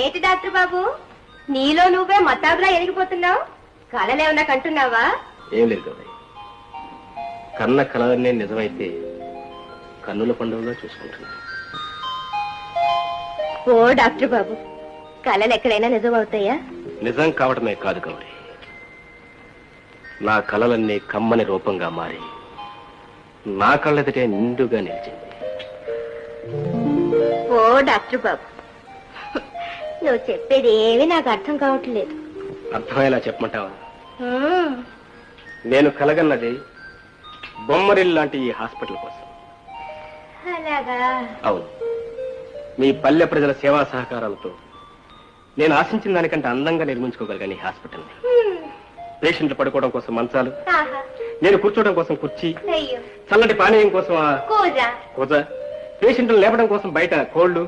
ఏంటి డాక్టర్ బాబు, నీలో నువ్వే మతాబులా ఎదిగిపోతున్నావు? కలలేమన్నా కంటున్నావా? ఏం లేదు కదా, కన్న కలనే నిజమైతే కన్నుల పండుగగా చూసుకుంటున్నా. ఓ డాక్టర్ బాబు, కళలు ఎక్కడైనా నిజం అవుతాయా? నిజం కావటమే కాదు గౌరీ, నా కలలన్నీ కమ్మని రూపంగా మారి నా కళ్ళెదుటే నిండుగా నిలిచింది. ఓ డాక్టర్ బాబు, నువ్వు చెప్పేది ఏమీ నాకు అర్థం కావట్లేదు. అర్థమయ్యేలా చెప్పమంటావా? నేను కలగన్నది బొమ్మరిల్ లాంటి ఈ హాస్పిటల్ కోసం. అలాగా? అవును, మీ పల్లె ప్రజల సేవా సహకారాలతో నేను ఆశించిన దానికంటే అందంగా నిర్మించుకోగలిగాను ఈ హాస్పిటల్ని. పేషెంట్లు పడుకోవడం కోసం మంచాలు, నేను కూర్చోవడం కోసం కుర్చీ, చల్లటి పానీయం కోసం కూజ, పేషెంట్లు లేపడం కోసం బయట కోళ్లు,